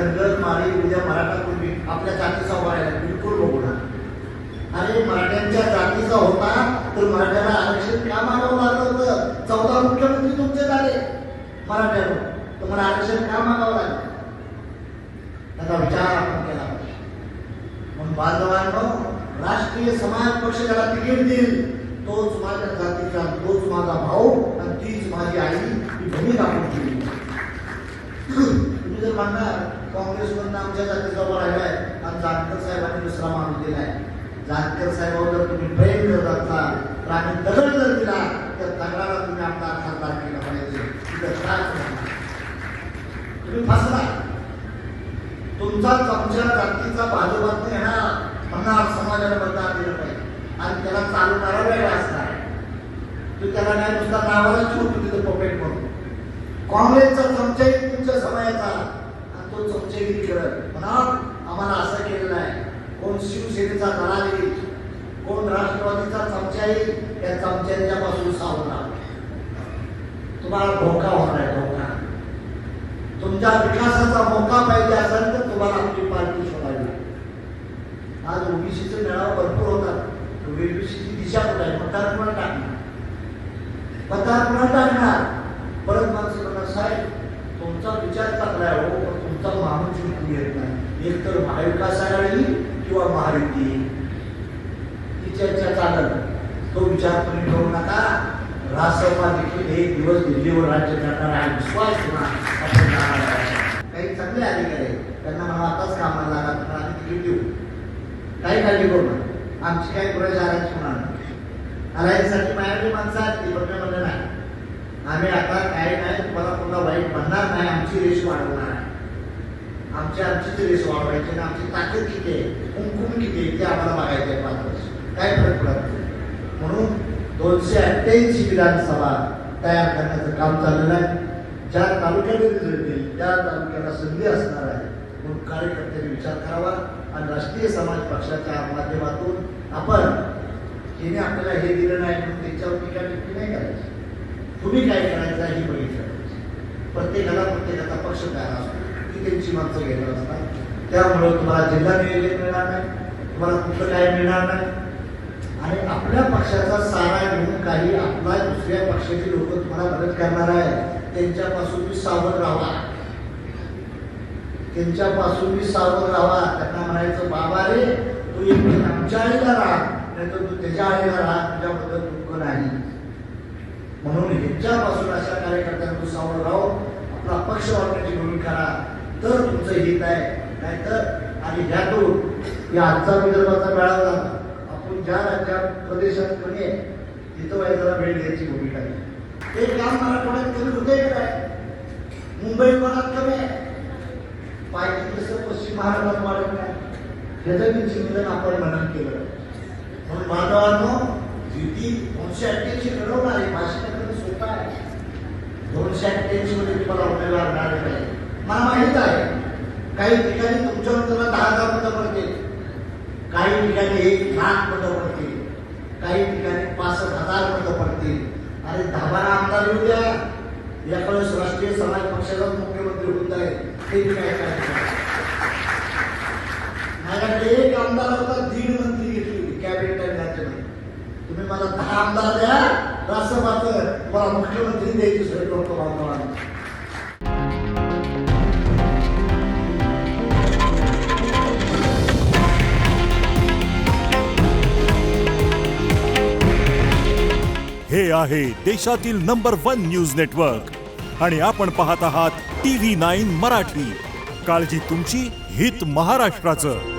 धनगर माळी उद्या मराठा कुणबी आपल्या जातीचा उभा राहिला बिलकुल बघू ना. अरे मराठ्यांच्या जातीचा होता तर मराठ्याला आरक्षण का मागावं लागलं होतं? 14 मुख्यमंत्री तुमचे झाले मराठ्यावर, तुम्हाला आरक्षण का मागावं लागलं? त्याचा विचार आपण केला पाहिजे. म्हणून बांधवांनो, राष्ट्रीय समाज पक्ष ज्याला तिकीट देईल तोच माझ्या जातीचा, तोच माझा भाऊ आणि तीच माझी आई, ही भूमिका आपण केली. तुम्ही जर म्हणणार काँग्रेसमधून आमच्या जातीचा उभा राहिलाय आणि जानकर साहेबांनी दुसरा माणूस दिलाय, जानकर साहेबांवर जर तुम्ही प्रेम करत असाल तर आम्ही दगड जर दिला तर दगडाला तुम्ही आपला खासदार केला पाहिजे. तुम्ही फसला. तुमचा चमच्या जातीचा भाजपात येणार म्हणणार समाजाला मतदान दिलं पाहिजे आणि त्याला चालवणारा वेगळा असणार. तू त्याला नाही नुसता नावाला छूट तिथं पपेट म्हणून. काँग्रेसचा चमचाही तुमच्या समाजाचा आणि तो चमचेगिरी खेळत म्हणा आम्हाला असं केलेलं आहे. कोण शिवसेनेचा दलाल येईल, कोण राष्ट्रवादीचा चमचा येईल, त्या चमच्यांच्या पासून सावध राहा. तुम्हाला धोका होणार आहे. धोका. तुमच्या विकासाचा मौका पाहिजे असेल तर तुम्हाला आपली पार्टी शोधावी. आज ओबीसीचे मेळावा भरपूर होतात. ओबीसीची दिशा कुठे आहे? मतदार कुणाला टाकणार? मतदार कुणाला टाकणार? परत माणसं म्हणणार साहेब तुमचा विचार चांगला आहे हो, पण तुमचा माणूस जिंकून येत नाही. एक तर महाविकास आघाडी किंवा महायुती ही चर्चा चालत. तो विचार तुम्ही करू नका. राष्ट्रपा देखील एक दिवस दिल्लीवर राज्य करणार आहे. विश्वास काही चांगले अधिकारी त्यांना मला आताच कामाला लागा, तुम्हाला आम्ही तिकीट देऊ, काही काळजी करू नका. आमची काही पुढे जायची होणार नाही. आलायसाठी माझ्याकडे माणसं आहेत ती बघणं म्हणलं नाही. आम्ही आता काय नाही तुम्हाला पुन्हा वाईट म्हणणार नाही. आमची रेश वाढवणार आहे. आमचीच रेश वाढवायची आणि आमची ताकद किती आहे, कुंकुम किती आहे ते आम्हाला बघायचं आहे. 5 वर्ष काय फरक पडत नाही. म्हणून 288 विधानसभा तयार करण्याचं काम चाललेलं आहे. ज्या तालुक्यामध्ये जळतील त्या तालुक्याला संधी असणार आहे. म्हणून कार्यकर्त्यांनी विचार करावा आणि राष्ट्रीय समाज पक्षाच्या माध्यमातून आपण तिने आपल्याला हे दिलं नाही म्हणून त्याच्यावर टीका टिप्पणी नाही करायची. तुम्ही काय करायचं आहे हे बघितलं. प्रत्येकाचा पक्ष काय असतो की त्यांची माणसं घेणार असतात. त्यामुळे तुम्हाला जिल्हा नियोजन मिळणार नाही, तुम्हाला कुठं काय मिळणार नाही. आणि आपल्या पक्षाचा सारा घेऊन काही आपला दुसऱ्या पक्षाची लोक तुम्हाला मदत करणार आहे. त्यांच्यापासून मी सावध राहा. त्यांच्यापासून मी सावध राहा. त्यांना म्हणायचं बाबा रे तू एक आमच्या आईला राहा नाही तर तू त्याच्या आईला राहा, तुझ्याबद्दल दुःख नाही. म्हणून ह्यांच्यापासून अशा कार्यकर्त्यांना तू सावध राहो. आपला पक्ष वाढवण्याची भूमिका करा तर तुमचं हित आहे. नाहीतर आणि ह्यातून या आजचा विदर्भाचा मेळावा आपण ज्या राज्यात प्रदेशात कमी आहे तिथं व्हायला भेट द्यायची भूमिका आहे. ते काम मराठवाड्यात कमी होते काय, मुंबईत मनात कमी आहे, पाहिजे तसं पश्चिम महाराष्ट्रात वाढत नाही. ह्याचं मी चिंतन आपण मनन केलं. म्हणून बांधवांनो युती 288 घडवणार आहे. भाषण करणं सोपं आहे. 288 मध्ये तुम्हाला उमेदवार मिळाले पाहिजे. मला माहित आहे काही ठिकाणी तुमच्यावर त्याला 10,000 मतं पडतील, काही ठिकाणी 1,00,000 मतं पडतील, काही ठिकाणी 65,000 मतं पडतील. अरे 10-12 आमदार येऊ द्या. यावेळेस राष्ट्रीय समाज पक्षाचाच मुख्यमंत्री होत आहे. ते काय माझ्याकडे एक आमदार होता, 1.5 मंत्री घेतली होती कॅबिनेट राज्यामध्ये. तुम्ही मला 10 आमदार द्या, राष्ट्रपती मला मुख्यमंत्री द्यायची सोय करतो. बांधवांना हे आहे देशातील नंबर 1 न्यूज नेटवर्क आणि आपण पाहत आहात TV9 मराठी. काळजी तुमची, हित महाराष्ट्राचं.